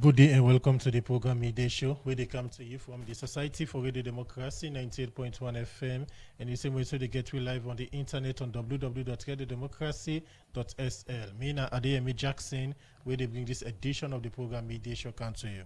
Good day and welcome to the program Midday Show, where they come to you from the Society for Radio Democracy, 98.1 FM, and the same way so they get you live on the internet on www.radiodemocracy.sl. Me and Adeyemi Jackson, where they bring this edition of the program Midday Show come to you.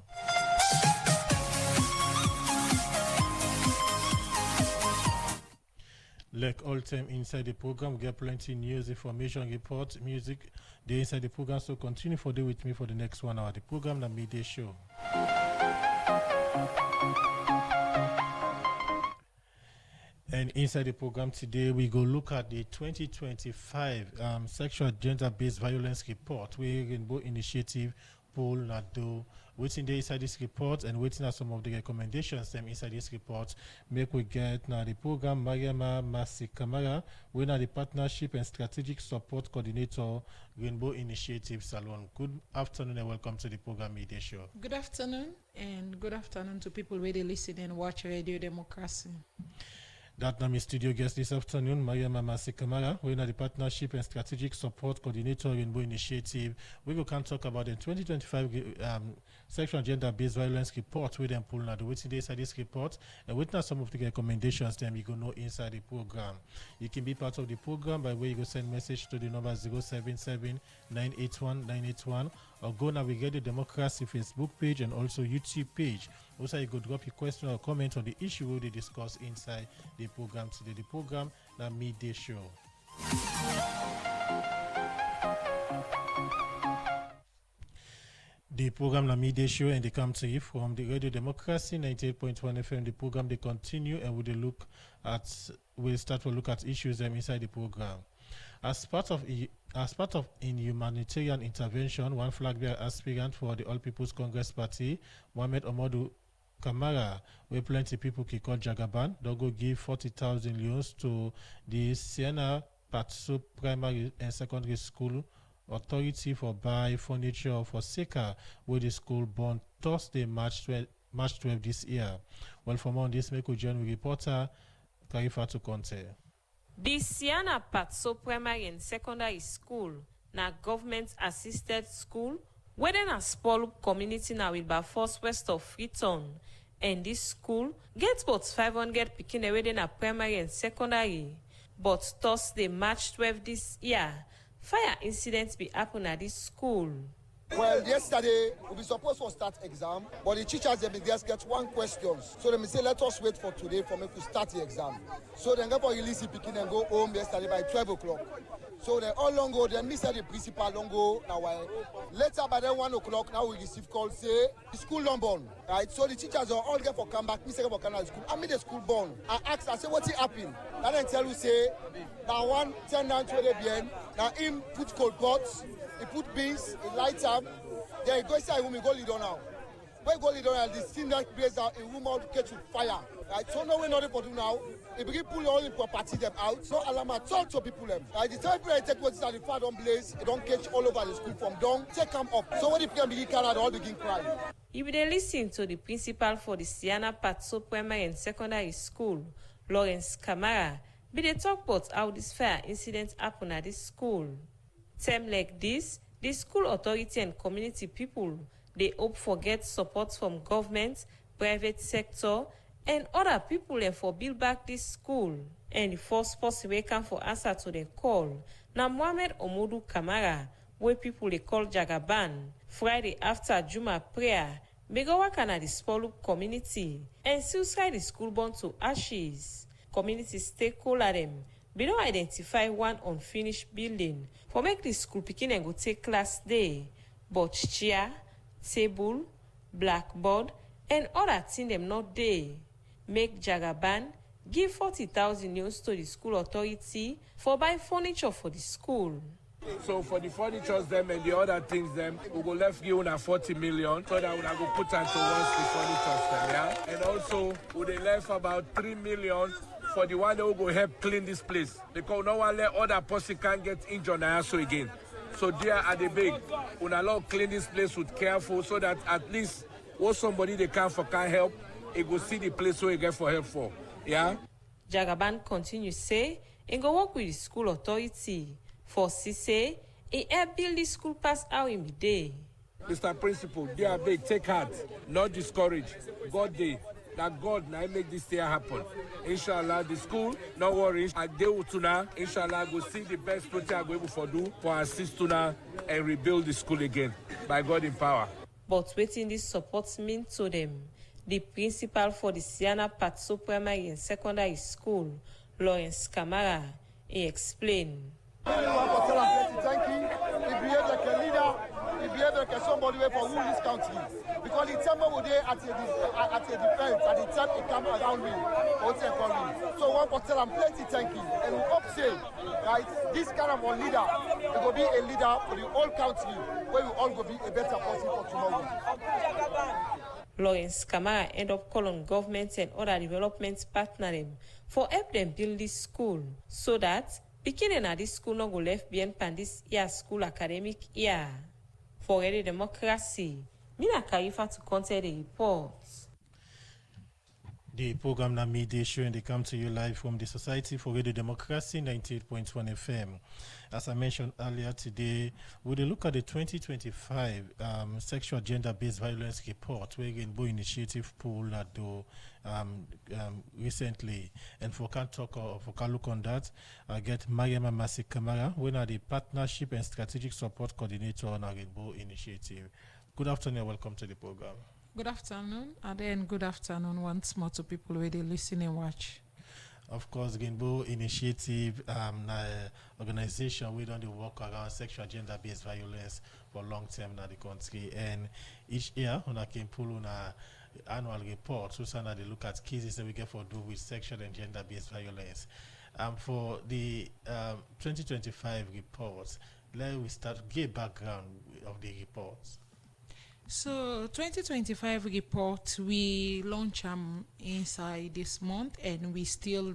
Like all time inside the program, we get plenty news, information, reports, music. They inside the program, so continue for day with me for the next 1 hour. The program, the Midday Show. And inside the program today, we go look at the 2025 sexual gender-based violence report, where Rainbow Initiative poll Nado waiting there inside this report and waiting at some of the recommendations them inside this report. Make we get now the program Mariama Masikamara, we are the partnership and strategic support coordinator Rainbow Initiative Salon. Good afternoon and welcome to the program Midday Show. Good afternoon and good afternoon to people where they listen and watch Radio Democracy. That name is studio guest this afternoon, Mariama Masikamara. We're the partnership and strategic support coordinator Rainbow Initiative. We will can talk about the 2025 sexual and gender-based violence report with them pull now the waiting inside this report and witness some of the recommendations them you go know inside the program. You can be part of the program by way you go send message to the number 077-981-981 or go navigate the Democracy Facebook page and also YouTube page. Also, you could drop your question or comment on the issue we will discuss inside the program today. The program, the Midday Show. The program, the Midday Show, and they come to you from the Radio Democracy 98.1 FM. The program, they continue and we'll start to look at issues inside the program. As part of in humanitarian intervention, one flag bearer aspirant for the All People's Congress Party, Mohamed Omodu Kamara, where plenty people can call Jagaban, they'll go give 40,000 loans to the Siena Patso Primary and Secondary School Authority for buy furniture for Seka, where the school born Thursday, March 12 this year. Well, for more on this, make we join with reporter Karifatu Conte. The Siena Patso Primary and Secondary School na government-assisted school within a small community now Wilberforce west of Freetown. And this school gets about 500 pikin within a primary and secondary. But Thursday, March 12 this year, fire incidents be happen at this school. Well, yesterday, we supposed to start exam, but the teachers, they just get one question. So they say, let us wait for today for me to start the exam. So they go for release the picking and go home yesterday by 12 o'clock. So they all long go, then me said the principal long go. Now, later by then 1 o'clock, now we receive call, say, the school don't born. Right? So the teachers are all get for come back, me say for come to school. I mean the school born. I asked, I say, what's it happened? Then I tell you, say, now 1, 10, 9, 20, bien. Now him put cold pots. He put beans, he lights up, then he go inside room, he go lead on now. When he go lead on now, the steam that plays out, a room all catch with fire. Right? So no way nothing for do now. He begin pull all the property them out. So alarm at all to people them. Right? The time people take what's that the fire don't blaze, it don't catch all over the school from down, take them up. So when the people begin cry, they all begin crying. You will listen to the principal for the Siena Patso Primary and Secondary School, Lawrence Kamara, be they talk about how this fire incident happened at this school. Time like this, the school authority and community people, they hope for get support from government, private sector, and other people and for build back this school. And the first person we come for answer to the call, now Mohamed Omodu Kamara, where people they call Jagaban, Friday after Juma prayer, Megawa at the small community, and suicide the school born to ashes. Community stakeholder them. We don't identify one unfinished building for make the school picking and go take class day. But chair, table, blackboard, and other thing them not there. Make Jagaban give 40,000 euros to the school authority for buy furniture for the school. So for the furnitures them and the other things them, we go left give una 40 million so that we go put into once the furnitures them, yeah? And also we dey left about 3 million for the one that will go help clean this place. Because no one let other person can get injured and so again. So there at the big, we allow clean this place with careful so that at least what somebody they can help, it go see the place where you get for help for. Yeah? Jagaban continue say, and go work with the school authority. For Cisse, he help build the school pass out in the day. Mr. Principal, dear big, take heart, not discourage. God day, that God now make this year happen. Inshallah, the school, no worry. I deal with tuna. Inshallah, go see the best project I go able for do for assist tuna and rebuild the school again by God in power. But wetin dis support mean to dem? The principal for the Siana Patso Primary and Secondary School, Lawrence Kamara, he explained. Thank you. He behaved like a leader. He behaved like somebody for who this country. Because the time we were at a defense, at the time he came around me, so one for tell him plenty thank you. And we hope say, right, this kind of a leader, it will be a leader for the whole country, where we all will be a better person for tomorrow. Lawrence Kamara end up calling government and other development partners for help them build this school so that beginning at this school not go left behind pan this year school academic year. For Radio Democracy, Mina Karifa to counter the report. The program na midday show and they come to you live from the Society for Radio Democracy 98.1 FM. As I mentioned earlier today, we'll look at the 2025 Sexual Gender-Based Violence Report where Rainbow Initiative pulled recently. And for can talk or for can look on that, I get Mariama Masi Kamara, who are the Partnership and Strategic Support Coordinator on our Rainbow Initiative. Good afternoon and welcome to the program. Good afternoon, and then good afternoon once more to people where they listen and watch. Of course, Rainbow Initiative, organization we don't work around sexual gender-based violence for long term in the country, and each year on a can pull on a annual report, so they look at cases that we get for do with sexual and gender-based violence. For the 2025 reports, let we start get background of the reports. So 2025 report we launch inside this month, and we still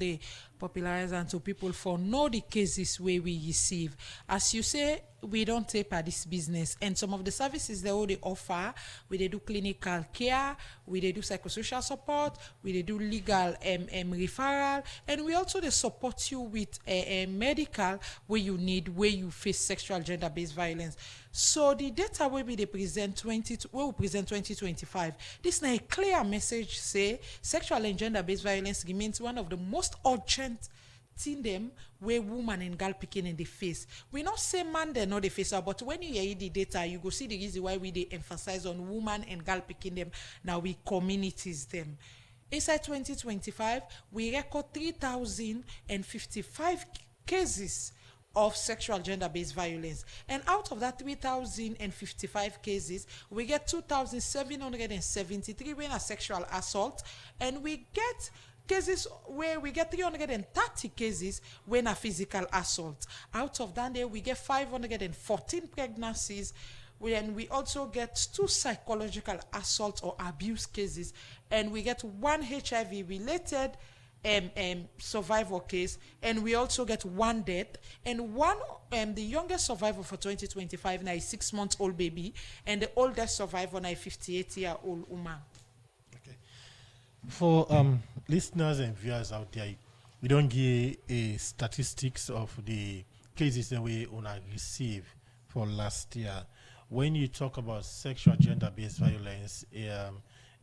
popularize and to people for know the cases where we receive. As you say, we don't take part this business, and some of the services they already offer, we they do clinical care, we they do psychosocial support, we they do legal referral, and we also they support you with a medical where you need, where you face sexual gender-based violence. So the data will be they present 2025. This is a clear message say sexual and gender-based violence remains one of the most urgent thing them where woman and girl picking in the face. We not say man they know the face, but when you hear the data, you go see the reason why we they emphasize on woman and girl picking them. Now we communities them. Inside 2025, we record 3,055 cases of sexual gender-based violence, and out of that 3,055 cases, we get 2,773 when a sexual assault, and we get cases where we get 330 cases when a physical assault. Out of that, we get 514 pregnancies, and we also get 2 psychological assault or abuse cases, and we get 1 HIV-related survivor case, and we also get 1 death, and one the youngest survivor for 2025 now is 6-month-old baby, and the oldest survivor now is 58-year-old woman. Okay. For listeners and viewers out there, we don't give a statistics of the cases that we receive for last year. When you talk about sexual gender-based violence, they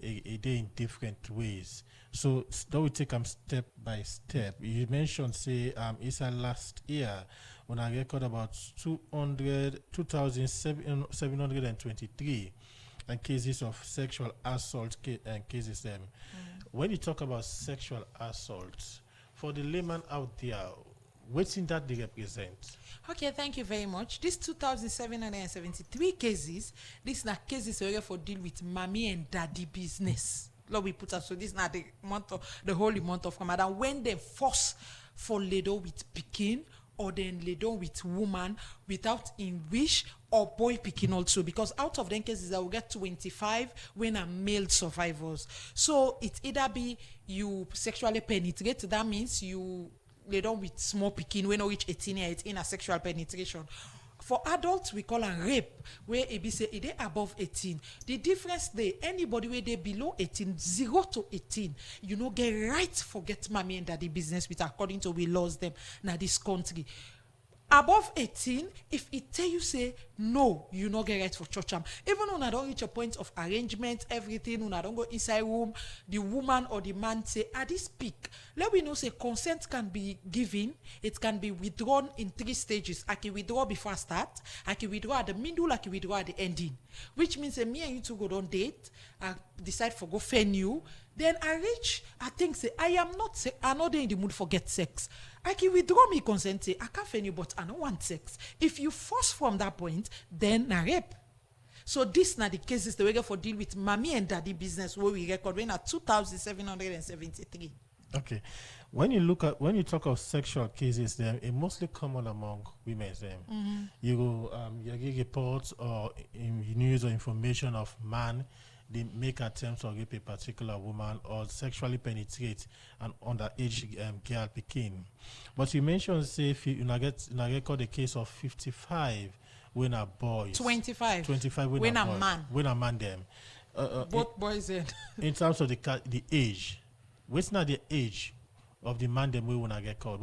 in different ways. So that we take them step by step. You mentioned, say, it's last year when I record about 2,723 and cases of sexual assault cases. When you talk about sexual assault, for the layman out there, what's in that they represent? Okay, thank you very much. These 2,773 cases, these are cases where for deal with mommy and daddy business. Lord, we put us so this is not the holy month of Ramadan when they force for ledo with Pekin or then ledo with woman without in wish or boy picking also, because out of them cases I will get 25 when are male survivors. So it either be you sexually penetrate, that means you lay down with small picking when reach 18 years, it's in a sexual penetration. For adults, we call a rape, where it be say it above 18. The difference there, anybody where they below 18, 0 to 18, you know, get right forget mommy and daddy business with according to we laws them now this country. above 18, if it tell you say no, you no get right for church am. Even when I don't reach a point of arrangement, everything, when I don't go inside room, the woman or the man say, at this peak, let we know say consent can be given, it can be withdrawn in 3 stages. I can withdraw before I start, I can withdraw at the middle, I can withdraw at the ending. Which means that me and you two go on date, I decide for go venue, then I reach, I think say, I'm not in the mood for get sex. I can withdraw me consent, say, I can't venue, but I don't want sex. If you force from that point, then na rape. So this na the cases the way for deal with mommy and daddy business where we record when at 2,773. Okay. When you talk of sexual cases, it mostly common among women. You go, you get reports or in news or information of man, they make attempts to rape a particular woman or sexually penetrate an underage girl Pekin. But you mentioned, say, if you record a case of 55 when a boy 25 when a man them. Both boys and In terms of the age, what's not the age of the man them we wanna get caught?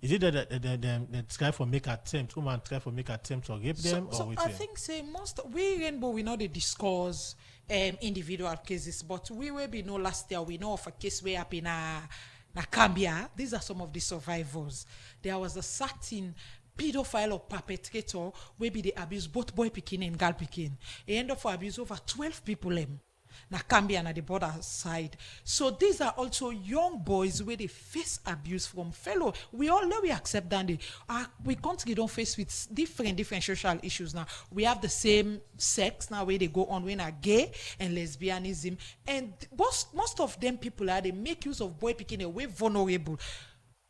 Is it that they try for make attempt, woman try for make attempt to rape them, or so what? I think say most we Rainbow we know they discuss individual cases, but we will be no last year we know of a case where up in na Cambia. These are some of the survivors. There was a certain pedophile or perpetrator where be they abuse both boy picking and girl picking. He end up for abuse over 12 people na Cambia na the border side. So these are also young boys where they face abuse from fellow. We accept that we country don't face with different social issues now. We have the same sex now where they go on when are gay and lesbianism, and most of them people they make use of boy picking away vulnerable.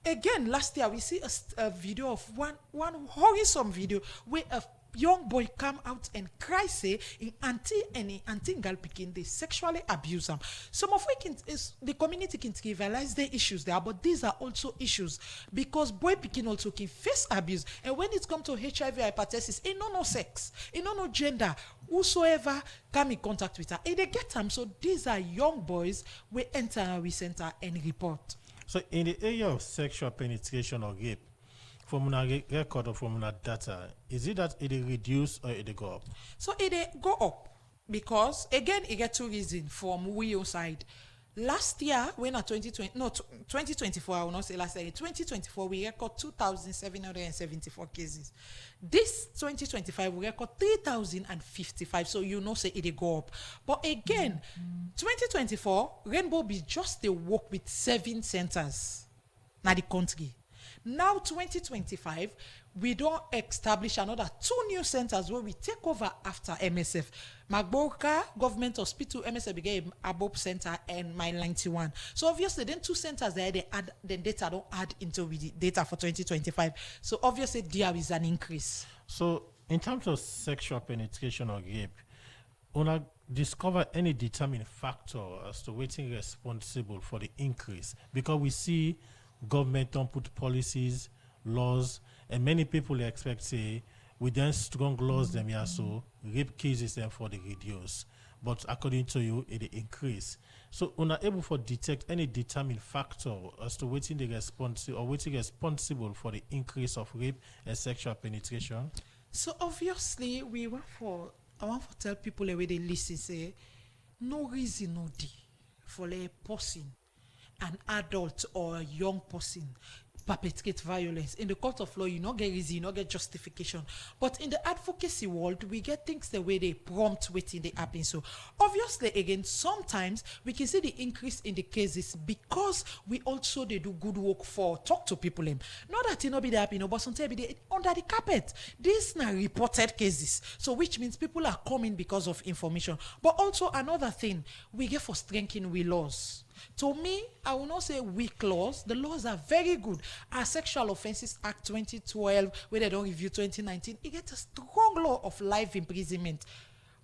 Again, last year we see a video of one worrisome video where a young boy come out and cry say in auntie girl picking they sexually abuse them. Some of the community can realize the issues there, but these are also issues because boy picking also can face abuse. And when it comes to HIV hepatitis, it no sex, it no gender. Whosoever come in contact with her, they get them. So these are young boys we enter our center and report. So in the area of sexual penetration or rape, from a record or from a data, is it that it reduce or it go up? So it go up because again it get 2 reasons from we side. Last year, when 2024, I will not say last year, 2024, we record 2,774 cases. This 2025, we record 3,055. So say it go up. But again, 2024, Rainbow be just the work with 7 centers na the country. Now 2025, we don't establish another 2 new centers where we take over after MSF. Magboka Government Hospital, MSF became Abob Center and Mile 91. So obviously, then 2 centers there, the data don't add into the data for 2025. So obviously, there is an increase. So in terms of sexual penetration or rape, una discover any determining factor as to what's responsible for the increase? Because we see government don't put policies, laws, and many people expect say with them strong laws them so rape cases them for the reduce. But according to you, it increase. So we're not able to detect any determined factor as to what's the responsible for the increase of rape and sexual penetration. So obviously I want to tell people the way they listen say no reason no day for a person, an adult or a young person perpetrate violence. In the court of law, you not get reason, you not get justification. But in the advocacy world, we get things the way they prompt waiting they happen. So obviously, again, sometimes we can see the increase in the cases because we also they do good work for talk to people. Not that it not be happy, but sometimes be under the carpet. These are reported cases. So which means people are coming because of information. But also another thing, we get for strengthening we laws. To me, I will not say weak laws. The laws are very good. Our Sexual Offences Act 2012, where they don't review 2019, it gets a strong law of life imprisonment.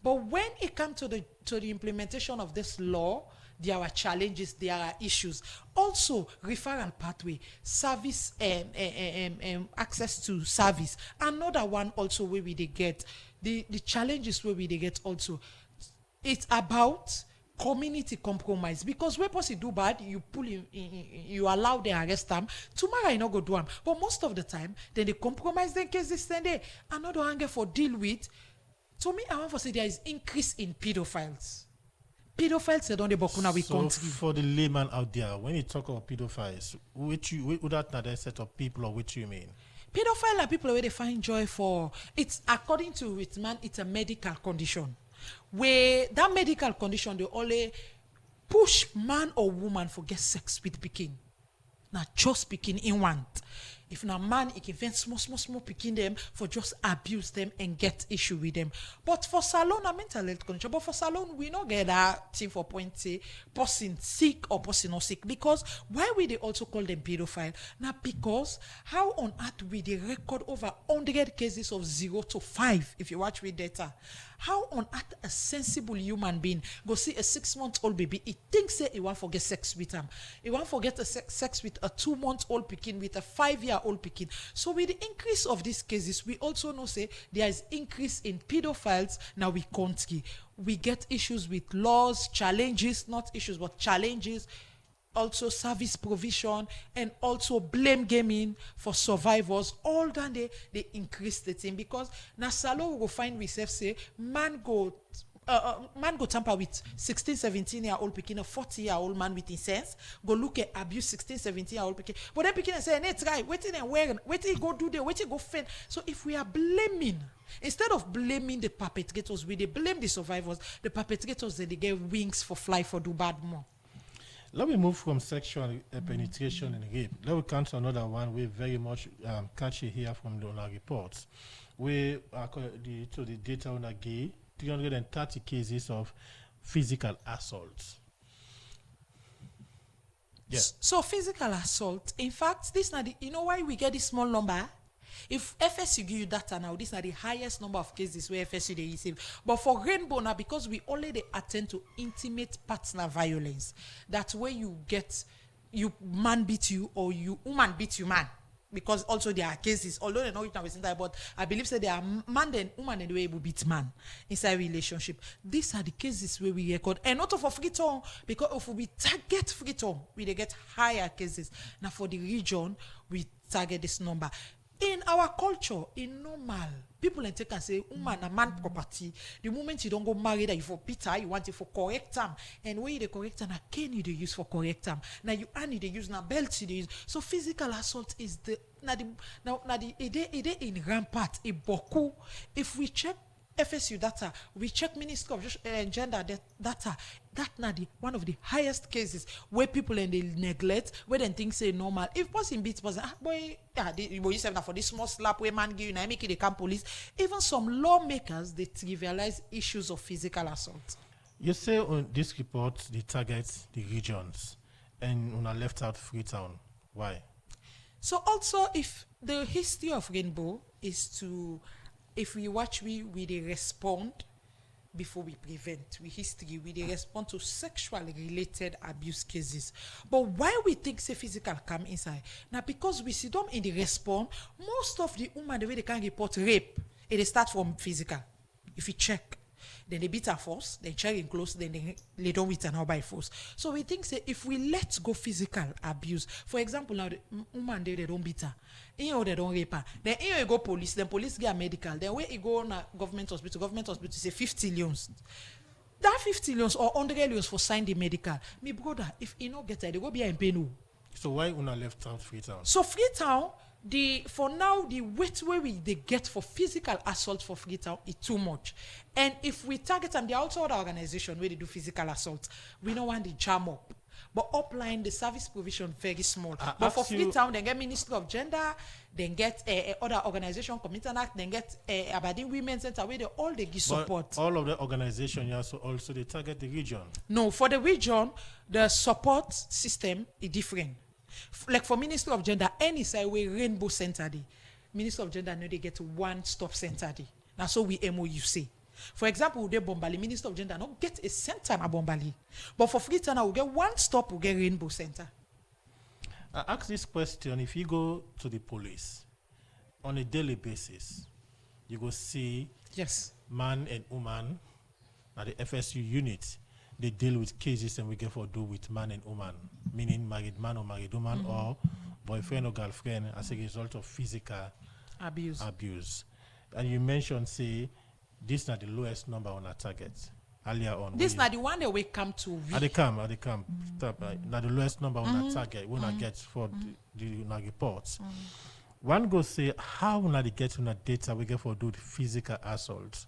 But when it comes to the implementation of this law, there are challenges, there are issues. Also, referral pathway, service, access to service. Another one also where we they get the challenges where we they get also. It's about community compromise, because when person do bad, you pull him, you allow them arrest them. Tomorrow you not go do them, but most of the time then they compromise them cases. Then they another anger for deal with. To me, I want to say there is increase in pedophiles. Pedophiles they don't they bokuna we So country. for the layman out there, when you talk about pedophiles, which that another set of people or which you mean? Pedophile are people where they find joy for. It's according to it, man. It's a medical condition. Where that medical condition they only push man or woman for get sex with pikin. Now just pikin in want. If na man, he can find small picking them for just abuse them and get issue with them. But for salon, a mental health condition. But for salon, we not get that thing for point say person sick or person not sick. Because why we they also call them pedophile? Now because how on earth we they record over 100 cases of 0 to 5 if you watch with data. How on earth a sensible human being go see a 6-month-old baby, he thinks say he want to get sex with him. He want to get sex with a 2-month-old pikin, with a 5-year-old pikin. So with the increase of these cases, we also know say there is increase in pedophiles now we country. We get issues with laws, challenges, not issues but challenges, also service provision, and also blame gaming for survivors. All that they increase the thing, because now Salo will find myself say man go tamper with 16-17-year-old picking, a 40-year-old man with his sense, go look at abuse 16-17-year-old picking. But then picking and say, hey, try, waiting and wearing, waiting go do the, waiting go fend. So if we are blaming, instead of blaming the perpetrators, we they blame the survivors, the perpetrators they get wings for fly for do bad more. Let me move from sexual penetration and rape. Let me come to another one we very much catchy here from the reports. We according to the data on a gay 330 cases of physical assault. Yeah. So physical assault, in fact, this not the, you know why we get this small number? If FSU give you data now, this are the highest number of cases where FSU they receive. But for Rainbow now, because we already attend to intimate partner violence, that's where you get you man beat you or you woman beat you man. Because also there are cases, although they know it now is inside, but I believe say there are man and woman and the way will beat man inside relationship. These are the cases where we record, and not for Freetown, because if we target Freetown, we they get higher cases. Now for the region, we target this number. In our culture, in normal, people and take and say, woman a man property. The moment you don't go marry that you for Peter, you want it for correct time. And when you the correct time, can you use for correct time? Now you need to use now belt you use. So physical assault is the in rampart, a boku. If we check FSU data, we check Ministry of Gender data, that na the one of the highest cases where people and they neglect, where then things say normal. If person beats person, boy, yeah, you say for this small slap where man give you, now make it the camp police. Even some lawmakers, they trivialize issues of physical assault. You say on this report, they target the regions, and on a left out Freetown. Why? So also, if the history of Rainbow is to, if we watch, we they respond before we prevent. We history, we they respond to sexually related abuse cases. But why we think say physical come inside? Now because we see them in the response, most of the women the way they can report rape, it start from physical. If you check, then they beat her force, then check in close, then they lay down with her by force. So we think say if we let go physical abuse, for example, now the woman they don't beat her, they don't rape her. Then you go police, then police get medical. Then where you go on a government hospital say 50 loans. That 50 loans or 100 loans for sign the medical. Me brother, if you not get it, they go be in pain. So why una left out Freetown? So Freetown, for now the weight where they get for physical assault for Freetown is too much. And if we target them, there are also other organizations where they do physical assault. We don't want the jam up. But upline, the service provision very small. But for Freetown, they get Ministry of Gender, then get other organization, Community Act, then get Aberdeen Women's Center, where they all they give support. But all of the organizations also they target the region. No, for the region, the support system is different. Like for Ministry of Gender, any side where Rainbow Center, the Ministry of Gender know they get one-stop center. Now so we MOU say. For example, we Bombali, Minister of Gender not get a center at Bombali. But for Freetown, we get one stop, we get Rainbow Center. I ask this question, if you go to the police on a daily basis, you go see yes, man and woman at the FSU unit. they deal with cases and we get for do with man and woman, meaning married man or married woman or boyfriend or girlfriend as a result of physical abuse. And you mentioned, say, this is not the lowest number on our target. Earlier on, this is not the one that we come to. At the camp. Stop. Now the lowest number on our target when I get for the reports. One go say how when I get on data we get for do the physical assault.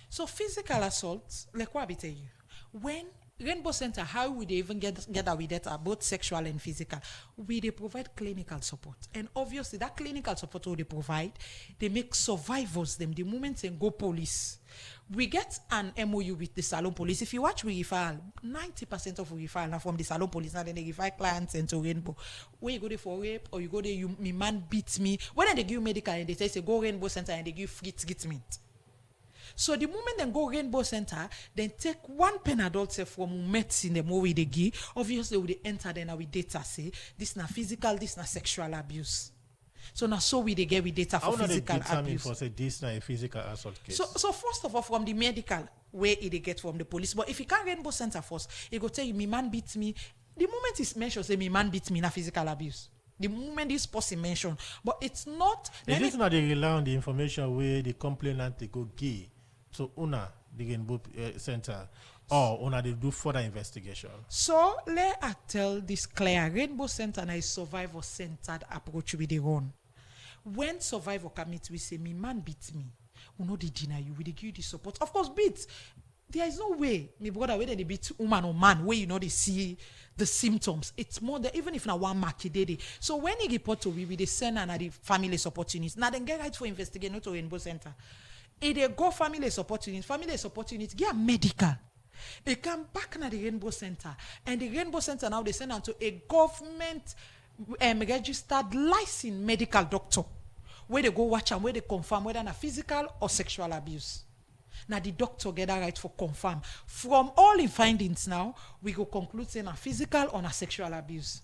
So physical assault, like what I tell you, when Rainbow Center, how would they even get with data, both sexual and physical? They provide clinical support. And obviously that clinical support they provide, they make survivors them the moment they go police. We get an MOU with the Salon Police. If you watch we referral, 90% of we referral now from the Salon Police. Now then they refer clients into Rainbow. Where you go there for rape or you go there, my man beats me. When they give you medical and they say go Rainbow Center and they give you free treatment. So the moment they go Rainbow Center, then take one Panadol say from medicine the more we they give. Obviously we enter then with data say this na physical, this na sexual abuse. So now so we they get with data for physical abuse. For say this na a physical assault case. So first of all from the medical where they get from the police, but if you can't Rainbow Center first, it go tell you me man beats me. The moment it's mentioned say me man beats me na physical abuse. The moment this person mentioned, but it's not. Is this not they rely on the information where the complainant they go give? So una the Rainbow Center or una they do further investigation. So let I tell this clear, Rainbow Center is survivor-centered approach with the run. When survivor commit, we say me man beats me. We know they deny you, we they give you the support. Of course, beats. There is no way, me brother, whether they beat woman or man, where you know they see the symptoms. It's more than even if na one mark day. So when he report to we they send and the family support units. Now then get right for investigation not to Rainbow Center. If they go family support unit, get medical. They come back na the Rainbow Center. And the Rainbow Center now they send them to a government registered licensed medical doctor. Where they go watch and where they confirm whether na physical or sexual abuse. Now the doctor get that right for confirm. From all the findings now, we go conclude saying a physical or a sexual abuse.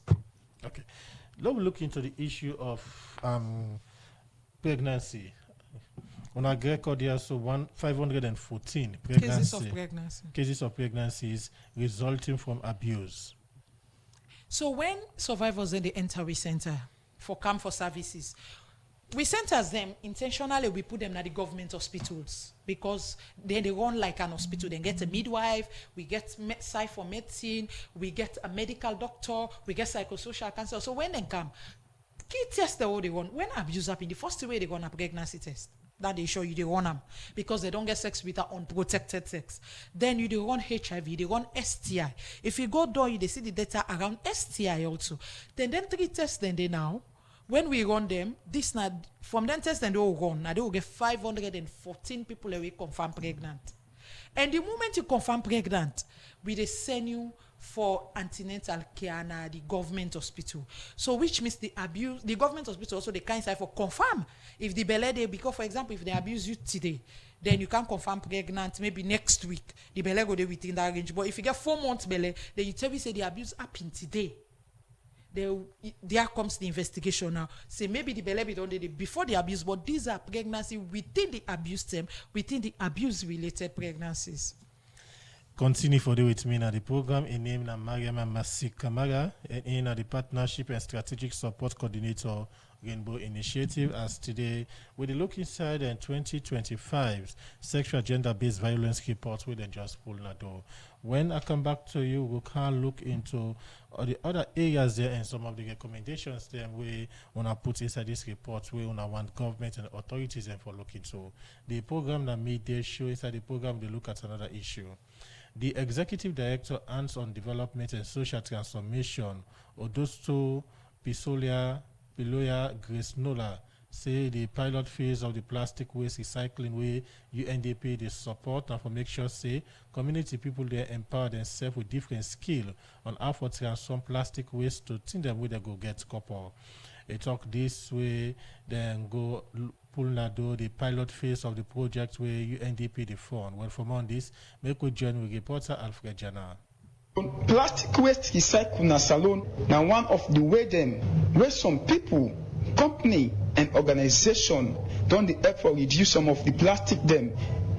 Okay. Let's look into the issue of pregnancy. On our record here, so 514 cases of pregnancies resulting from abuse. So when survivors in the enter we center for come for services, we centers them intentionally. We put them at the government hospitals because then they run like an hospital. They get a midwife, we get site for medicine, we get a medical doctor, we get psychosocial counselor. So when they come, key test the way they run. When abuse happen, the first way they run a pregnancy test. That they show you they run them because they don't get sex with unprotected sex. Then you they run HIV, they run STI. If you go down, you they see the data around STI also. Then 3 tests then they now. When we run them, this not from them tests then they will run. Now they will get 514 people away confirmed pregnant. And the moment you confirm pregnant, we they send you for antenatal care na the government hospital. So which means the government hospital also the kind side for confirm if the belly they, because for example if they abuse you today, then you can confirm pregnant maybe next week. The belly go there within that range. But if you get 4 months belly, then you tell me say the abuse happened today. There comes the investigation now. Say maybe the belly don't do before the abuse, but these are pregnancy within the abuse term, within the abuse related pregnancies. Continue for the with me now the program in name na Mariama Masik Kamara and in the partnership and strategic support coordinator Rainbow Initiative as today with the look inside and 2025 sexual gender-based violence report we then just pull na door. When I come back to you, we can look into the other areas there and some of the recommendations then we wanna put inside this report we wanna want government and authorities and for looking to the program that made they show inside the program they look at another issue. The Executive Director Hands-on Development and Social Transformation, Odosto Piloya Grace Nola, say the pilot phase of the plastic waste recycling way UNDP they support and for make sure say community people they empower themselves with different skill on how to transform plastic waste to think them where they go get copper. They talk this way, then go pull na do the pilot phase of the project where UNDP the fund. Well, from on this, make we join with reporter Alfred Jana. Plastic waste recycle na salon na one of the way them where some people, company and organization don't the help for reduce some of the plastic them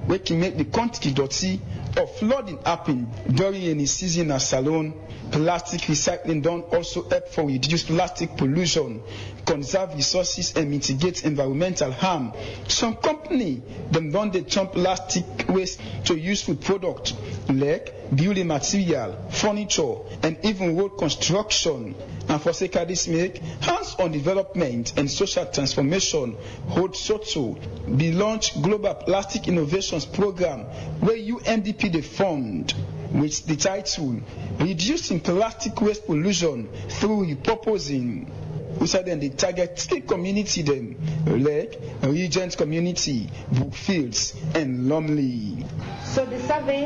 we can make the quantity dirty or flooding happen during any season at Salone. Plastic recycling don't also help for reduce plastic pollution, conserve resources and mitigate environmental harm. Some company them don't they turn plastic waste to useful product like building material, furniture and even road construction. And for sake of this make hands-on development and social transformation, Hold Soto the launch Global Plastic Innovations Program where UNDP they fund with the title Reducing Plastic Waste Pollution Through Repurposing. Which are then the target three community them like Regent Community, Brookfields and Lumley. So the survey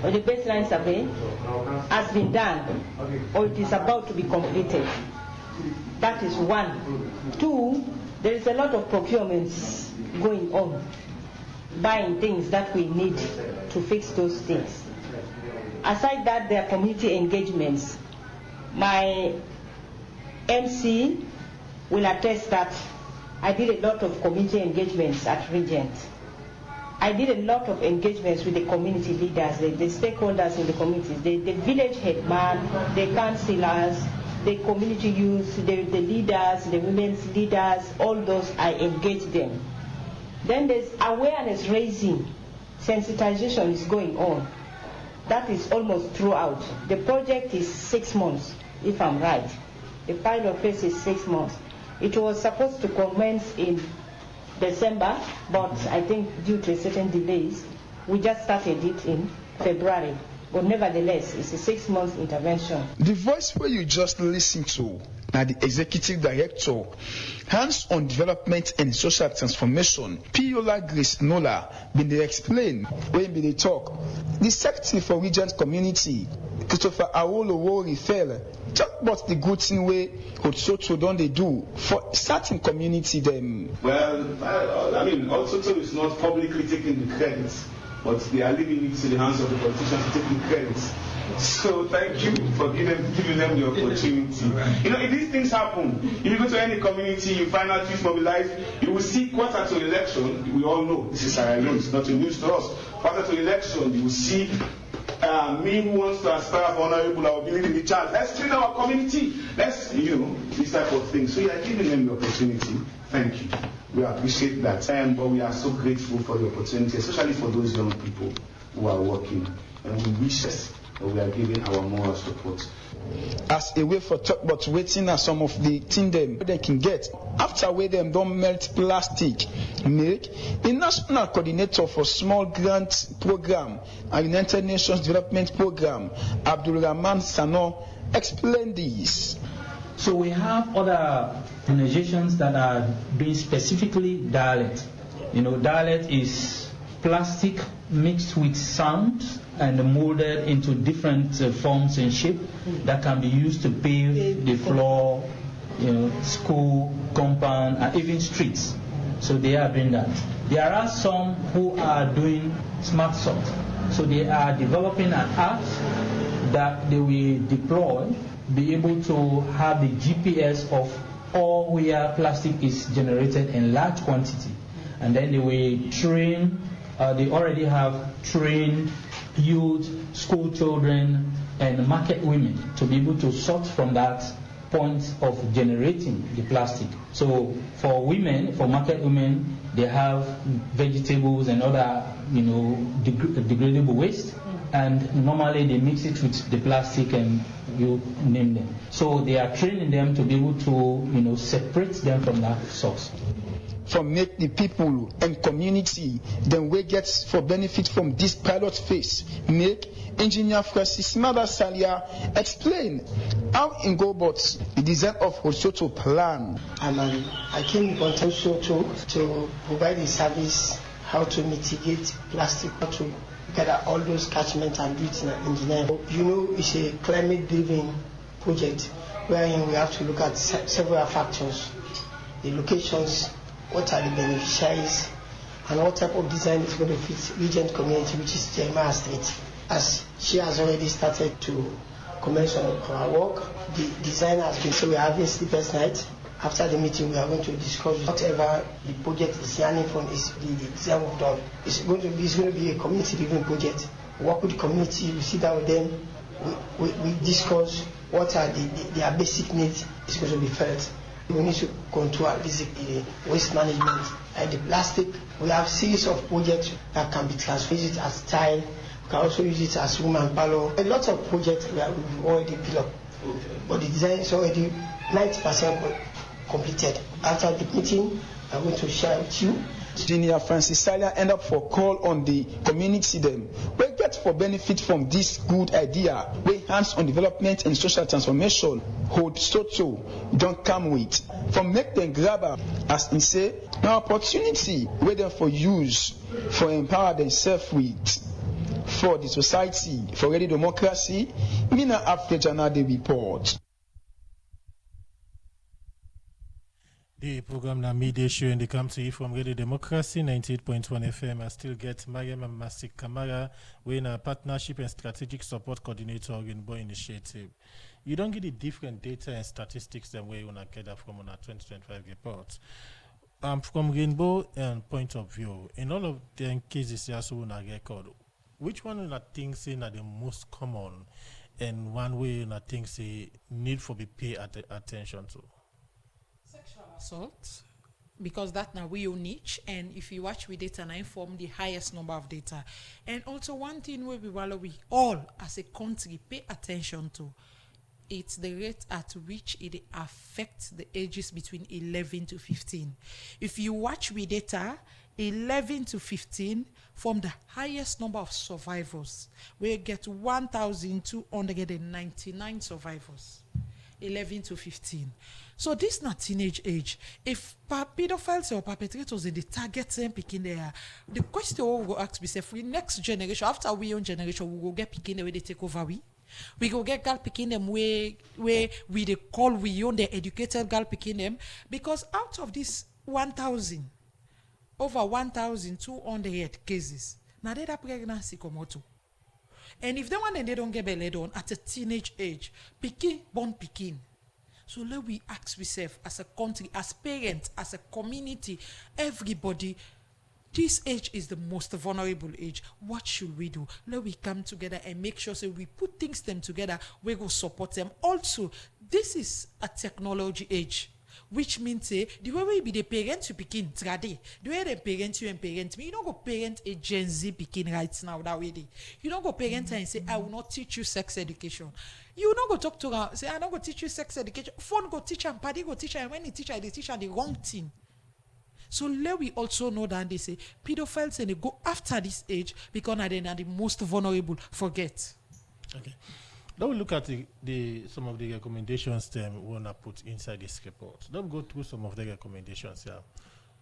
or the baseline survey has been done or it is about to be completed. That is one. Two, there is a lot of procurements going on, buying things that we need to fix those things. Aside that, there are community engagements. My MC will attest that I did a lot of community engagements at Regent. I did a lot of engagements with the community leaders, the stakeholders in the communities, the village headman, the councillors, the community youth, the leaders, the women's leaders, all those I engaged them. Then there's awareness raising, sensitization is going on. That is almost throughout. The project is 6 months, if I'm right. The pilot phase is 6 months. It was supposed to commence in December, but I think due to certain delays, we just started it in February. But nevertheless, it's a 6 month intervention. The voice where you just listen to now the Executive Director, Hands-on Development and Social Transformation, Piola Grace Nola, been they explain when they talk. The Secretary for Regent Community, Christopher Awolowo Rifel, talk about the good thing way Otsoto don't they do for certain community them. Well, I mean, Otsoto is not publicly taking the credit, but they are leaving it to the hands of the politicians to take the credit. So thank you for giving them the opportunity. You know, if these things happen, if you go to any community, you find out youth mobilized, you will see quarter to election. We all know this is Sierra Leone, it's not a news to us. Quarter to election, you will see me who wants to aspire for honorable, I will be leading the charge. Let's train our community. Let's, this type of thing. So you are giving them the opportunity. Thank you. We appreciate that. But we are so grateful for the opportunity, especially for those young people who are working. And we wish us that we are giving our moral support. As a way for talk about waiting at some of the things them they can get after where them don't melt plastic. Make the National Coordinator for Small Grant Program and United Nations Development Program, Abdul Rahman Sano, explain this. So we have other organizations that are doing specifically dialect. Dialect is plastic mixed with sand and molded into different forms and shape that can be used to pave the floor, school, compound, and even streets. So they are doing that. There are some who are doing smart salt. So they are developing an app that they will deploy, be able to have the GPS of all where plastic is generated in large quantity. And then they will train, they already have trained youth, school children, and market women to be able to sort from that point of generating the plastic. So for women, for market women, they have vegetables and other, degradable waste, and normally they mix it with the plastic and you name them. So they are training them to be able to, separate them from that source. For make the people and community then we get for benefit from this pilot phase. Make Engineer Francis Madasalia explain how in go about the design of Otsoto plan. I came upon Otsoto to provide a service how to mitigate plastic, how to gather all those catchments and do it in engineering. It's a climate-driven project wherein we have to look at several factors, the locations, what are the beneficiaries, and what type of design is going to fit Regent Community, which is Jeremiah Street. As she has already started to commence on our work, the design has been, so we're having sleepless nights After the meeting, we are going to discuss whatever the project is yearning for is the exam we've done. It's going to be a community-driven project. We work with the community, we sit down with them, we discuss what are their basic needs. It's going to be felt. We need to control at least the waste management and the plastic. We have series of projects that can be transferred as tile. We can also use it as room and parlor. A lot of projects we've already built up, but the design is already 90% completed. After the meeting, I'm going to share with you. Engineer Francis Salia end up for call on the community them. We get for benefit from this good idea. We hands on development and social transformation hold Soto don't come with. From make them grabber as in say an opportunity where them for use for empower themselves with for the society for ready democracy. Mina after the report. The program na midday show and they come to you from Radio Democracy 98.1 FM. I still get Mariam and Masik Kamara, we're in a partnership and strategic support coordinator of Rainbow Initiative. You don't get the different data and statistics that we want to gather from on our 2025 report. From Rainbow point of view, in all of the cases here, so on a record, which one of the things are the most common and one way I think say need for be pay attention to? Assault, because that now we own niche, and if you watch with data, I inform the highest number of data. And also one thing we all as a country pay attention to, it's the rate at which it affects the ages between 11 to 15. If you watch with data, 11 to 15 form the highest number of survivors. We get 1,299 survivors. 11 to 15. So this is not teenage age. If pedophiles or perpetrators in the target them picking there, the question we will ask myself, we next generation, after we own generation, we will get picking the way they take over we go get girl picking them where we they call we own the educated girl picking them, because out of this 1,000, over 1,200 cases, now they have pregnancy come out. And if they want and they don't get belly on at a teenage age, born picking. So let we ask ourselves as a country, as parents, as a community, everybody, this age is the most vulnerable age. What should we do? Let we come together and make sure we put things them together, we go support them. Also, this is a technology age. Which means the way we be the parents you begin trade, the way the parents you and parent me, you don't go parent a Gen Z begin right now that way. You don't go parent and say, I will not teach you sex education. You don't go talk to her, say, I don't go teach you sex education. Phone go teach and party go teach her, and when they teach her the wrong thing. So let we also know that they say pedophiles and they go after this age because they are the most vulnerable. Forget. Okay. Now we look at some of the recommendations we want to put inside this report. Don't go through some of the recommendations here.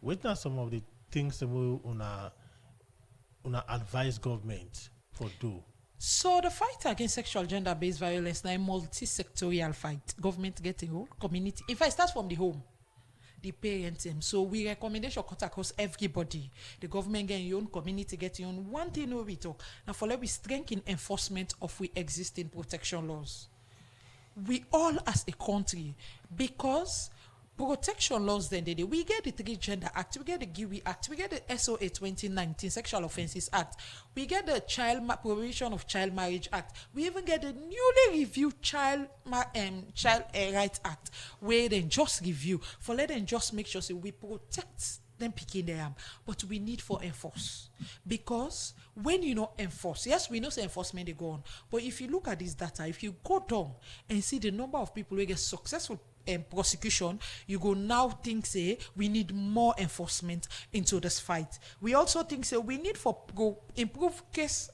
What are some of the things that we want to advise government for do? So the fight against sexual gender-based violence is a multi-sectorial fight. Government getting role, community. In fact, it starts from the home. The parents. So we recommendation cut across everybody. The government getting your own, community getting your own. One thing we talk now for let we strengthen enforcement of we existing protection laws. We all as a country, because protection laws then we get the 3 Gender Act, we get the GIWI Act, we get the SOA 2019 Sexual Offences Act, we get the Prohibition of Child Marriage Act, we even get the newly reviewed Child Rights Act, where they just review for let them just make sure we protect them picking them, but we need for enforce, because when you know enforce, yes, we know say enforcement they go on, but if you look at this data, if you go down and see the number of people who get successful prosecution, you go now think say we need more enforcement into this fight. We also think say we need for improve case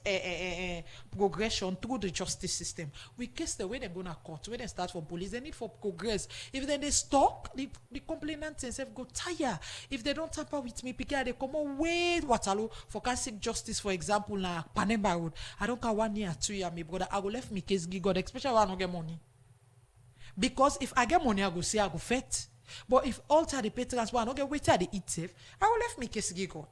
progression through the justice system. We case the way they're gonna court, where they start from police, they need for progress. If then they stop, the complainant themselves go tire. If they don't tamper with me, because they come away Waterloo for can seek justice, for example, na Panemba Road. I don't care 1 year, 2 year, my brother, I go left me case God, especially when I don't get money. Because if I get money, I go say I go fet. But if alter the pay transport, I don't get wait till they eat safe, I will left me case God.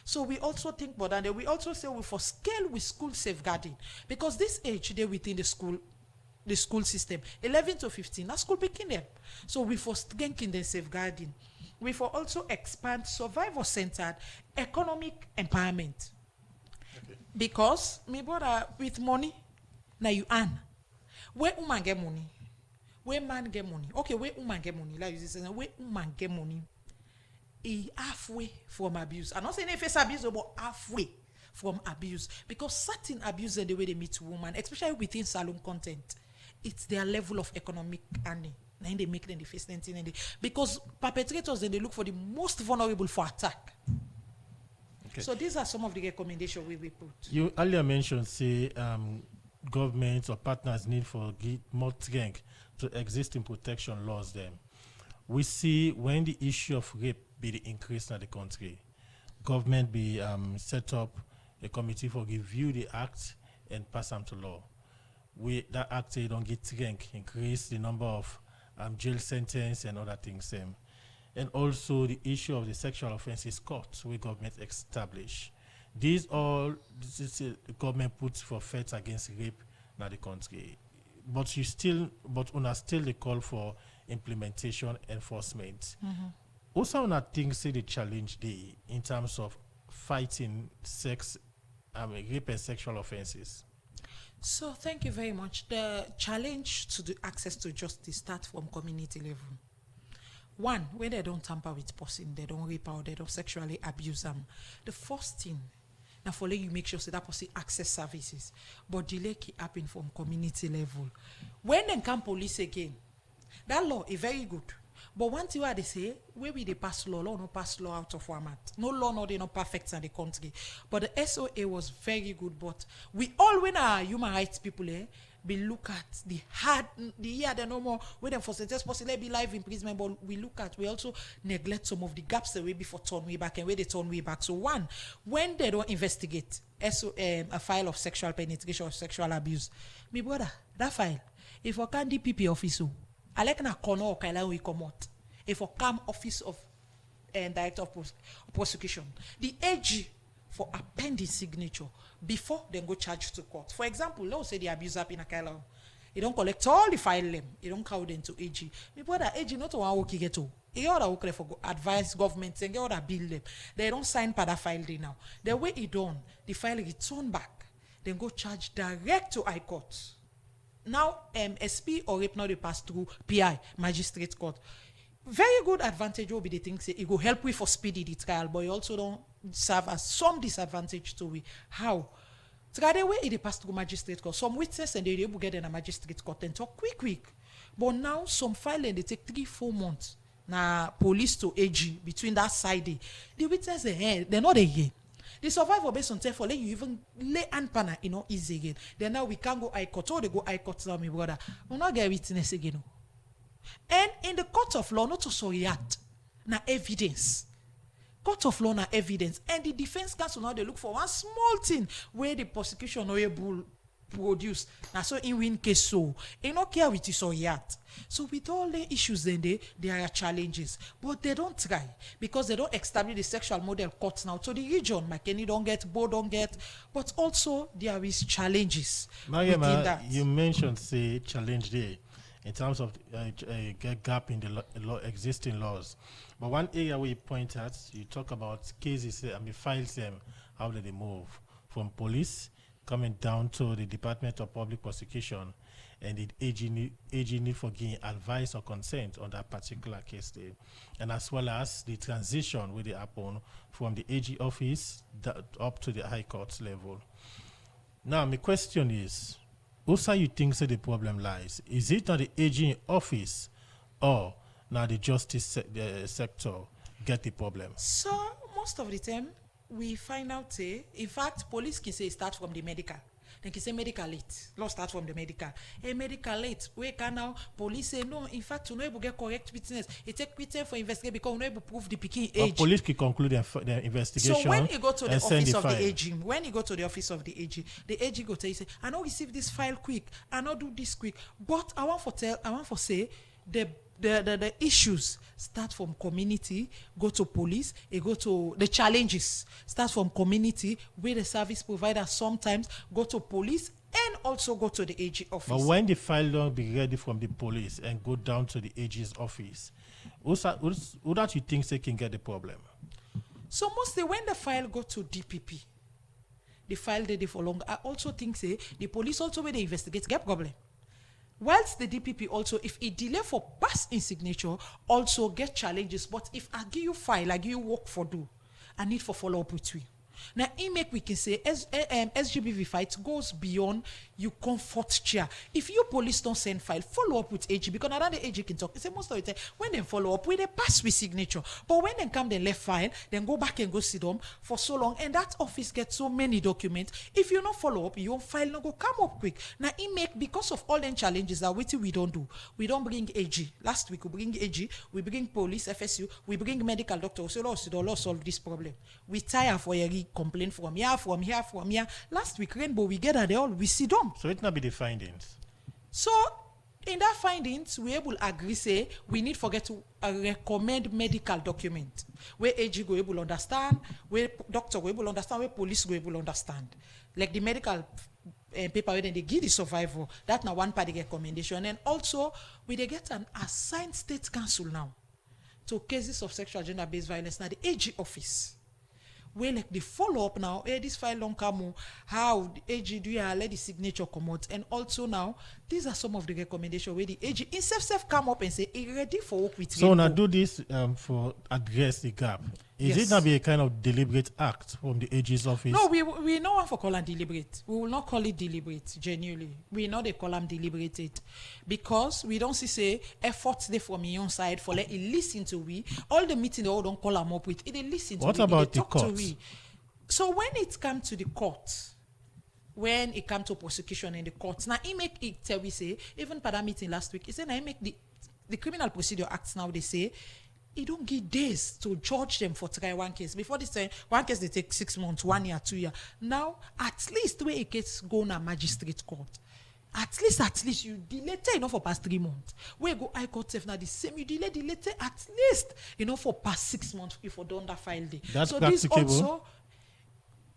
So we also think about that. We also say we for scale with school safeguarding. Because this age they within the school the school system. 11 to 15, na school picking them. So we for strengthen the safeguarding. We for also expand survivor-centered economic empowerment. Because, me brother, with money, now you earn. Where woman get money? Where man get money? Okay, where woman get money? Like you say, where woman get money? Halfway from abuse. I'm not saying if it's abuse, but halfway from abuse. Because certain abuse and the way they meet women, especially within salon content, it's their level of economic earning. Now they make them the face anything. Because perpetrators, then they look for the most vulnerable for attack. Okay. So these are some of the recommendations we put. You earlier mentioned, say, governments or partners need for more strength to existing protection laws. Them, we see when the issue of rape be the increase in the country, government be set up a committee for review the act and pass them to law. That act they don't get strength, increase the number of jail sentence and other things. And also the issue of the sexual offences courts where government establish. These all the government puts for fights against rape in the country. But una still they call for implementation enforcement. Also una think say the challenge day in terms of fighting rape and sexual offences. So thank you very much. The challenge to the access to justice starts from community level. One, when they don't tamper with person, they don't rape or they don't sexually abuse them. The first thing, now for you make sure that person access services, but delay keep happen from community level. When they come police again, that law is very good. But one thing they say, where we they pass law no pass law out of format. No law, no they not perfect in the country. But the SOA was very good. But we all, when our human rights people, we look at the year they no more when them for sentence possibly be life imprisonment, but we also neglect some of the gaps that way before turn way back and where they turn way back. So one, when they don't investigate a file of sexual penetration or sexual abuse, my brother, that file, if I can DPP office, I like na corner or kaila we come out. If I come office of director of prosecution, the AG for appending signature before they go charge to court. For example, let's say the abuser in a Kaila, he don't collect all the file them, he don't count them to AG. Me brother, AG not one work he get to. He order work for advise government and get order bill them. They don't sign per that file they now. The way it done, the file return back, then go charge direct to High Court. Now SP or rape now they pass through PI, magistrate court. Very good advantage will be the thing say it will help we for speedy the trial, but you also don't serve as some disadvantage to we. How? Trial way it pass through magistrate court. Some witness and they able get in a magistrate court and talk quick. But now some filing they take 3-4 months. Now police to AG between that side. The witness they're not again. The survivor based on therefore let you even lay and panel, easy again. Then now we can go High Court. Or they go High Court now, my brother. We'll not get witness again. And in the court of law, not to react, na evidence. Court of law na evidence. And the defense counsel now they look for one small thing where the prosecution no able produce. Now so in win case so. They don't care with this or react. So with all the issues then there are challenges. But they don't try because they don't establish the sexual model courts now. So the region, McKinney don't get, Bo don't get, but also there is challenges within that. You mentioned say challenge there. In terms of gap in the existing laws. But one area where you point at, you talk about cases, files them, how do they move? From police, coming down to the Department of Public Prosecution, and the AG need for getting advice or consent on that particular case there. And as well as the transition with the happen from the AG office up to the High Court level. Now, my question is, also you think the problem lies? Is it not the AG office or now the justice sector get the problem? So most of the time we find out in fact police can say start from the medical. They can say medical late. Law start from the medical. A medical late. We can now police say no. In fact, we not get correct witness. It take time for investigate because we not able prove the picking age. But police can conclude the investigation. So when you go to the office of the AG, the AG go tell you say, I know receive this file quick. I know do this quick. But I want for say the issues start from community, go to police, it go to the challenges, start from community, where the service provider sometimes go to police and also go to the AG office. But when the file don't be ready from the police and go down to the AG's office, who that you think they can get the problem? So mostly when the file go to DPP, the file they for long, I also think say the police also when they investigate get problem. Whilst the DPP also, if it delay for pass in signature, also get challenges. But if I give you file, I give you work for do, I need for follow up with you. Now, we can say SGBV fight goes beyond you comfort chair. If you police don't send file, follow up with AG, because around the AG can talk. It's most of the time when they follow up, when they pass with signature. But when they come, they left file, then go back and go sit down for so long, and that office gets so many documents. If you not follow up, your file not go come up quick. Now, because of all the challenges that we don't do. We don't bring AG. Last week we bring AG, we bring police, FSU, we bring medical doctor. So let's solve this problem. We tire for a complaint from here. Last week, Rainbow, we get at all, we see them. So it not be the findings. So in that findings, we able agree say we need forget to recommend medical document where AG go able understand, where doctor go able understand, where police go able understand. Like the medical paper where they give the survivor, that now one part of the recommendation. And also we they get an assigned state council now to cases of sexual gender-based violence now the AG office. Where like the follow up now, this file don't come, how the AG do you let the signature come out, and also now these are some of the recommendations where the AG itself come up and say it ready for work with. So now do this for address the gap. Is it not be a kind of deliberate act from the AG's office? No, we no one for call them deliberate. We will not call it deliberate. Genuinely, we know they call them deliberated because we don't see say efforts there from your own side for let it listen to we all the meeting they all don't call them up with it. They listen to what we, about they the talk to court? we. So when it comes to the court, when it comes to prosecution in the courts, now he make it tell we say even for that meeting last week, he said now he make the Criminal Procedure Acts now they say. It don't give days to judge them for try one case. Before this time, one case they take 6 months, 1 year, 2 years. Now, at least where a case go na magistrate court. At least you delay enough for past 3 months. Where go high court safe now the same you delay at least for past 6 months if you don't that file day. That's so practicable. This also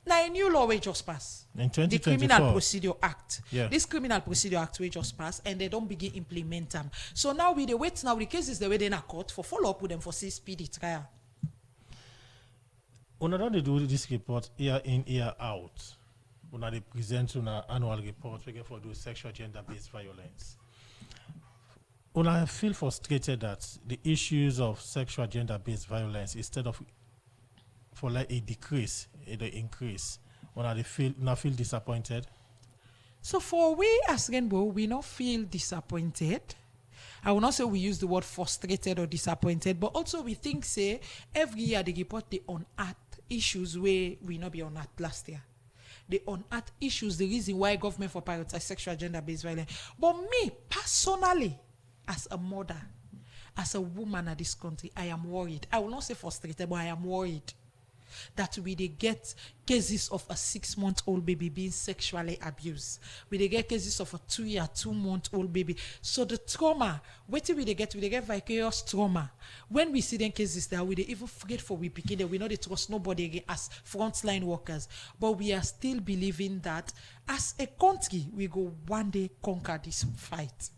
now a new law will just pass. In 2024. The Criminal Procedure Act. Yeah. This Criminal Procedure Act will just pass and they don't begin implement them. So now we wait now the cases the way they in a court for follow up with them for speedy trial. When they do this report year in, year out, when they present on an annual report we get for do sexual gender-based violence. When I feel frustrated that the issues of sexual gender-based violence instead of for like a decrease, it increase. When I feel disappointed. So for we as Rainbow, we not feel disappointed. I will not say we use the word frustrated or disappointed, but also we think say every year they report the unearthed issues where we not be unearthed last year. The unearthed issues, the reason why government for prioritize sexual gender-based violence. But me personally, as a mother, as a woman of this country, I am worried. I will not say frustrated, but I am worried that we they get cases of a 6-month-old baby being sexually abused. We they get cases of a 2-month-old baby. So the trauma, what we they get vicarious trauma. When we see them cases there, we they even forget for we begin there. We know they trust nobody again as frontline workers. But we are still believing that as a country, we go one day conquer this fight.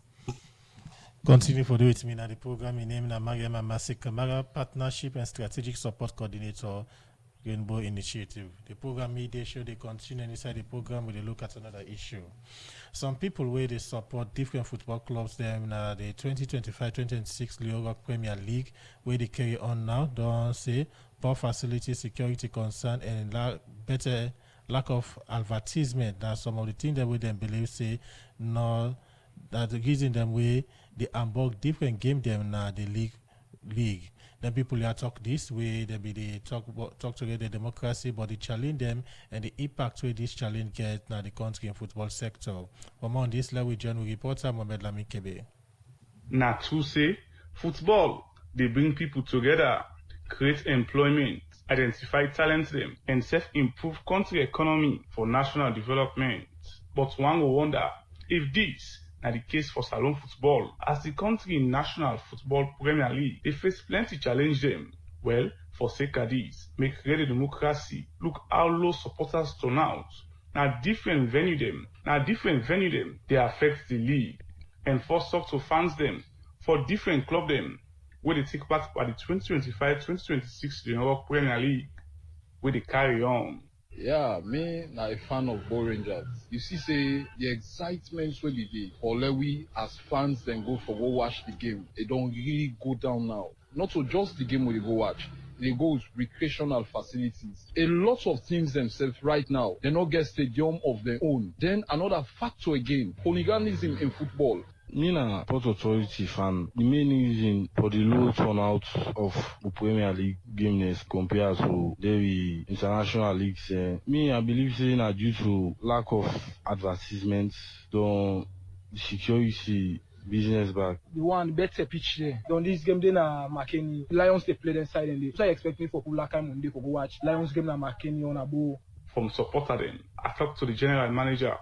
Continue for the with me now the program in name na Mariam Masik Kamara, Partnership and Strategic Support Coordinator, Rainbow Initiative. The program media show they continue inside the program where they look at another issue. Some people where they support different football clubs them the 2025-2026 Leo Rock Premier League where they carry on now don't say poor facility security concern and better lack of advertisement. That's some of the things that we then believe say no that the reason them way they unbox different game them now the league. Then people are talk this way, they talk together democracy, but they challenge them and the impact where this challenge get now the country and football sector. For more on this level, we join reporter Mohamed Lami Kebe. Now to say football, they bring people together, create employment, identify talent them, and self-improve country economy for national development. But one will wonder if this na the case for Salone Football, as the country National Football Premier League, they face plenty challenge them. Well, for sake of this, make Radio Democracy look how low supporters turn out Now different venue them, they affect the league. And force up to fans them for different club them where they take part at the 2025-2026 Europe Premier League where they carry on. Yeah, me na a fan of Ball Rangers. You see, say the excitement wey dey dey for Lewi as fans then go watch the game. They don't really go down now. Not so just the game where they go watch. They go with recreational facilities. A lot of teams themselves right now, they not get stadium of their own. Then another factor again, hooliganism in football. Me na Port Authority fan. The main reason for the low turnout of the Premier League games compared to the international leagues, me I believe say na due to lack of advertisements, the security business back. The one better pitch there. On this game, then Makeni. Lions they play them silently. So I expect me for Kulaka Monday for go watch. Lions game na Makeni on a bow. From supporter them, I talked to the general manager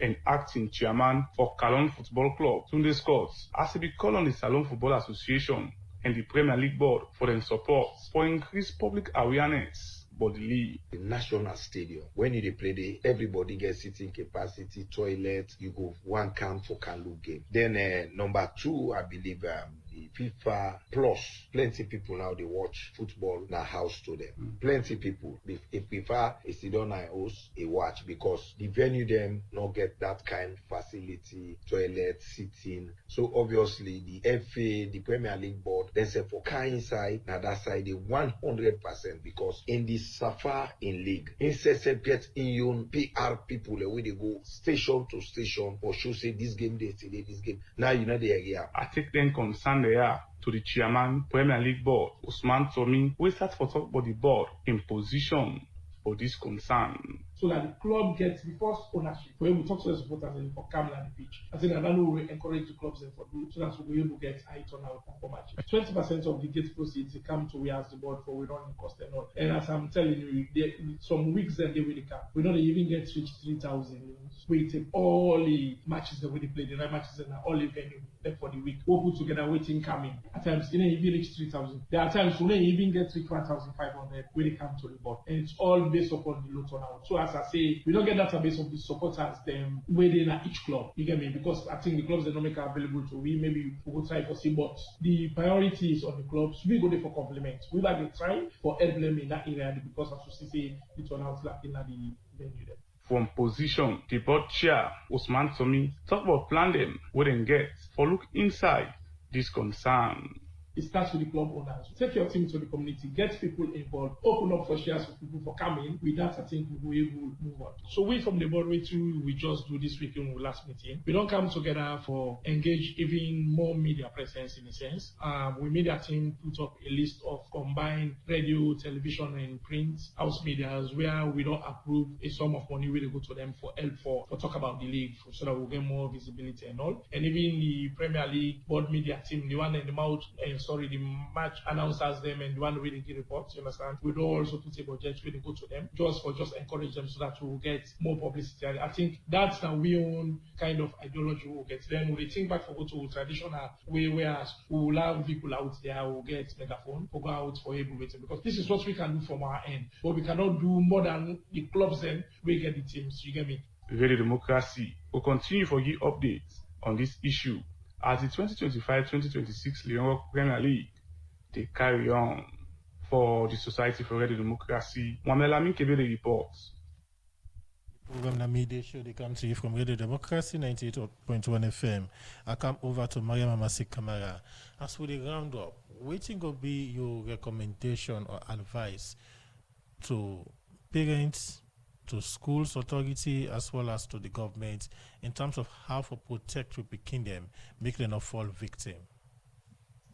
and acting chairman for Calon Football Club, Tunde Scott, as he be called on the Salon Football Association and the Premier League Board for their support for increased public awareness about the league. The national stadium, when you play there, everybody gets sitting capacity, toilet, you go one camp for Kanlu game. Then number two, I believe the FIFA Plus, plenty people now they watch football na house to them. Plenty people. If FIFA is still on house, they watch because the venue them not get that kind of facility, toilet, sitting. So obviously the FA, the Premier League Board, they say for inside, now that side they 100% because in the Safa in league, in get in your PR people the way they go station to station for sure say this game they say this game. Now you know the area. I take them concern they are to the chairman Premier League Board, Usman Tomi, we start for talk about the board in position for this concern. So that the club gets the first ownership. When we talk to the supporters and for coming on the pitch, I think that we encourage the clubs and for do so that we'll be able to get high turnout for matches. 20% of the gate proceeds come to we as the board for we running cost and all. And as I'm telling you, some weeks then they will come. We don't even get 3,000. We take all the matches that we play, the night matches and all the venue for the week. We'll put together waiting coming. At times you don't even reach 3,000. There are times we don't even get 3,500 when they come to the board. And it's all based upon the low turnout. So as I say, we don't get database of the supporters them waiting at each club. You get me? Because I think the clubs they don't make it available to we. Maybe we will try for see, but the priority is on the clubs. We go there for compliments. We like to try for help them in that area because as you say, the turnout in the venue there. From position, the board chair, Usman Tomi, talk about plan them, what they get, for look inside this concern. It starts with the club owners. Take your team to the community, get people involved, open up for shares for people for coming. With that, I think we will be able to move on. So we from the board, we just do this week in the last meeting. We don't come together for engage even more media presence in a sense. We media team put up a list of combined radio, television, and print house medias where we don't approve a sum of money where they go to them for help for talk about the league so that we'll get more visibility and all. And even the Premier League board media team, the one in the mouth and the match announcers them and the one reading the reports, you understand? We don't also put a budget when they go to them just encourage them so that we'll get more publicity. I think that's the we own kind of ideology we'll get. Then we think back for go to traditional way where we'll have people out there will get megaphone, we'll go out for able waiting because this is what we can do from our end. But we cannot do more than the clubs then we get the teams, you get me? Radio Democracy will continue for you updates on this issue as the 2025-2026 Lyon Premier League they carry on. For the Society for Radio Democracy, Mohamed Lamin Kebede reports. Program na midday show they come to you from Radio Democracy 98.1 FM. I come over to Mariam Amasik Kamara. As we the round up, waiting will be your recommendation or advice to parents, to schools authority as well as to the government in terms of how to protect the kingdom, make them not fall victim.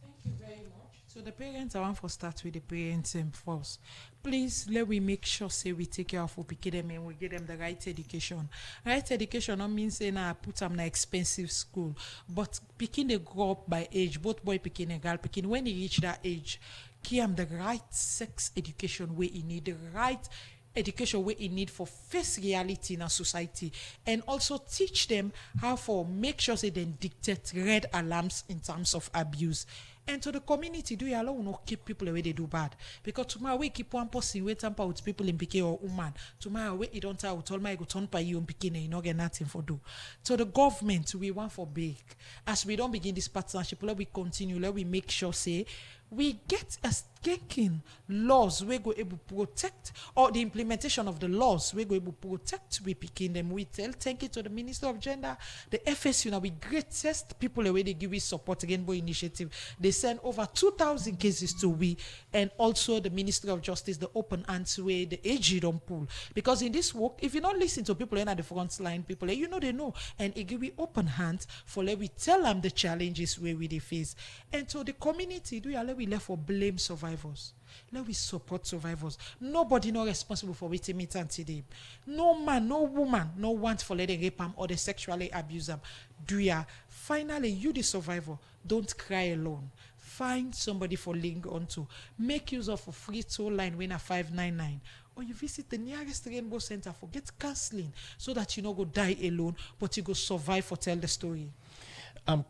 Thank you very much. So the parents, I want to start with the parents first. Please let we make sure say we take care of our kingdom and we give them the right education. Right education don't mean say I put them in an expensive school, but picking they grow up by age, both boy picking and girl picking when they reach that age, give them the right sex education where you need the right education where in need for face reality in our society and also teach them how for make sure they then dictate red alarms in terms of abuse. And to the community, do you allow not keep people away they do bad? Because tomorrow we keep one person wait tamper with people in Pike or woman. Tomorrow we don't tell with all my go turn by you in Pike and you not get nothing for do. So the government we want for big. As we don't begin this partnership, let we continue, let we make sure say we get a skanking laws we go able protect, or the implementation of the laws we go able protect we picking them. We tell thank you to the Minister of Gender, the FSU now we greatest people away they give we support Rainbow Initiative. They send over 2,000 cases to we, and also the Ministry of Justice, the open hands way, the AG don't pull. Because in this work, if you not listen to people in at the front line, people you know they know, and it give we open hands for let we tell them the challenges where we they face. And to the community, do you let we left for blame survivors. Let we support survivors. Nobody not responsible for waiting meet today. No man, no woman, no want for letting rape them or they sexually abuse them. Do ya? Finally, you the survivor, don't cry alone. Find somebody for link onto. Make use of a free toll line when a 599. Or you visit the nearest Rainbow Center for get counseling so that you not go die alone, but you go survive for tell the story.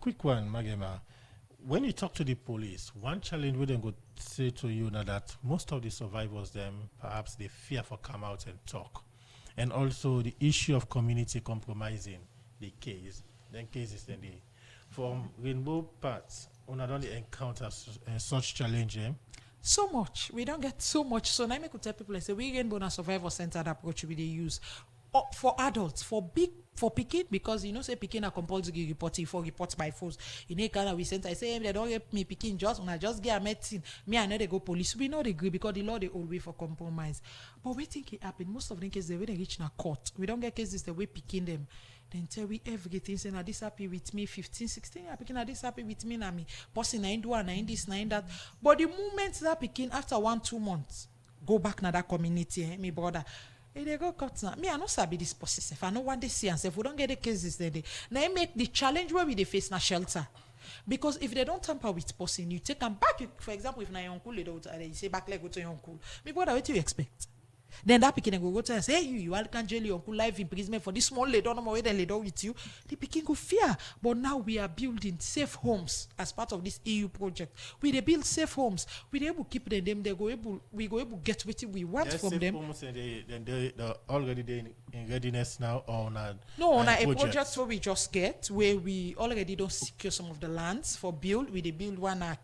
Quick one, Magema. When you talk to the police, one challenge we then go say to you now that most of the survivors, them perhaps they fear for come out and talk, and also the issue of community compromising the case. Then cases then the from Rainbow parts, we not only encounter such challenge. So much we don't get so much. So now I could tell people I say we Rainbow na survivor centered approach we they use. For adults, for Pikin, because you know say Pikin are compulsory reporting for reports by force. In a kind of we center, I say they don't help me Pikin just when I just get a medicine. Me I know they go police. We know they agree because the law they always for compromise. But we think it happen. Most of the cases they when they reach in a court. We don't get cases the way Pikin them. Then tell we everything. Say now this happy with me 15, 16. Yeah, Pikin now this happy with me now me. Person 9 do 9 this 9 that. But the moment that Pikin after 1-2 months go back na that community, me brother. They go cut now. Me, I know sabi this process. If I know what they see and say, if we don't get the cases, then now I make the challenge where we they face na shelter. Because if they don't tamper with person, you take them back. For example, if na your uncle, they say back leg go to your uncle. Me brother, what do you expect? Then that Pikin go to and say, hey, you all can jail your uncle life imprisonment for this small lady, don't know where they lay down with you. The Pikin go fear. But now we are building safe homes as part of this EU project. We they build safe homes. We they able to keep them. We go able to get what we want from them. Homes and they're already in readiness now on a project where we just get where we already don't secure some of the lands for build. We they build one at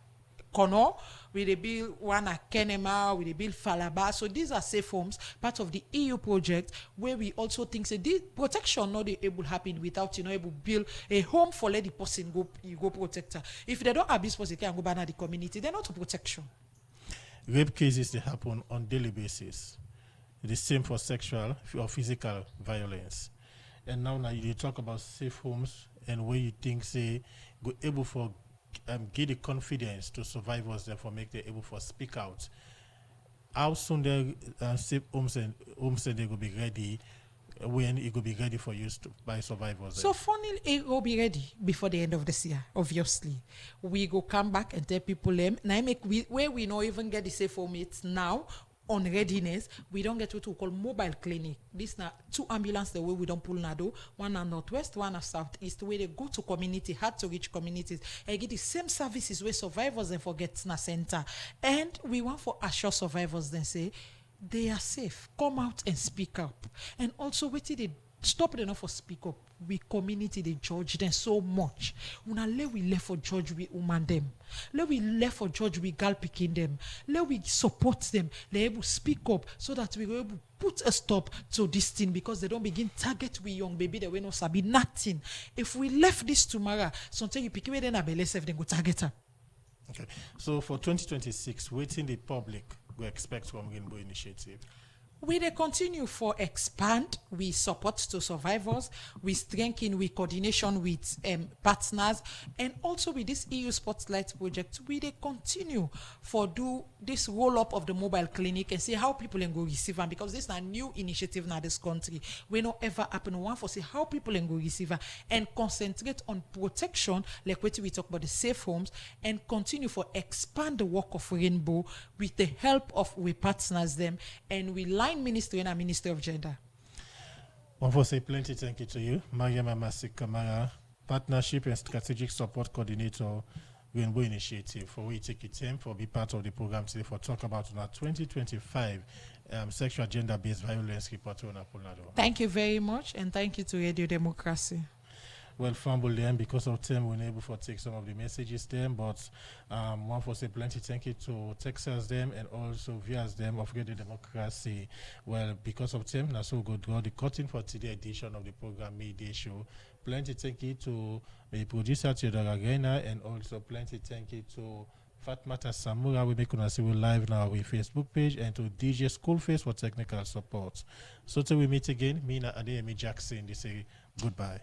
Kono, we they build one at Kenema, we they build Falaba. So these are safe homes, part of the EU project, where we also think say this protection not able to happen without able to build a home for let the person go protect her. If they don't have this person, they can go back the community. They're not a protection. Rape cases they happen on daily basis. The same for sexual or physical violence. And now you talk about safe homes and where you think say go able for give the confidence to survivors, therefore make them able for speak out. How soon they safe homes and they will be ready when it will be ready for use by survivors? So funny, it will be ready before the end of this year. Obviously, we go come back and tell people now where we not even get the safe home it's now. On readiness, we don't get what we call mobile clinic. This now 2 ambulances the way we don't pull Nado, one at northwest, one at southeast, where they go to community, hard to reach communities, and get the same services where survivors then forget na center. And we want for assure survivors then say they are safe. Come out and speak up. And also wait till they stop them for speak up. We community they judge them so much. Una let we left for judge we woman them. Let we left for judge we gal picking them. Let we support them. They able speak up so that we will able put a stop to this thing because they don't begin target we young baby they will not sabi nothing. If we left this tomorrow, sometimes you pick away then abele self then go target her. Okay. So for 2026, waiting the public we expect from Rainbow Initiative. We they continue for expand. We support to survivors. We strengthen with coordination with partners, and also with this EU Spotlight project. We they continue for do this roll up of the mobile clinic and see how people can go receive them because this is a new initiative in this country. We not ever happen one for see how people can go receive them and concentrate on protection like what we talk about the safe homes and continue for expand the work of Rainbow with the help of we partners them and we Ministry and Ministry of Gender. One for say plenty thank you to you, Mariam Masik Kamara, Partnership and Strategic Support Coordinator, Rainbow Initiative for we take it time for be part of the program today for talk about our 2025 sexual gender-based violence report on Apolado. Thank you very much, and thank you to Radio Democracy. Well, fumble them because of time we're able to take some of the messages them, but one for say plenty thank you to Texas them and also viewers them of Radio Democracy. Well, because of time, now so good draw the cutting for today's edition of the program Midday Show. Plenty thank you to the producer Theodora Gaina and also plenty thank you to Fatmata Samura. We make us see we live now with Facebook page and to DJ Schoolface for technical support. So till we meet again, me and Adeyemi Jackson, they say goodbye.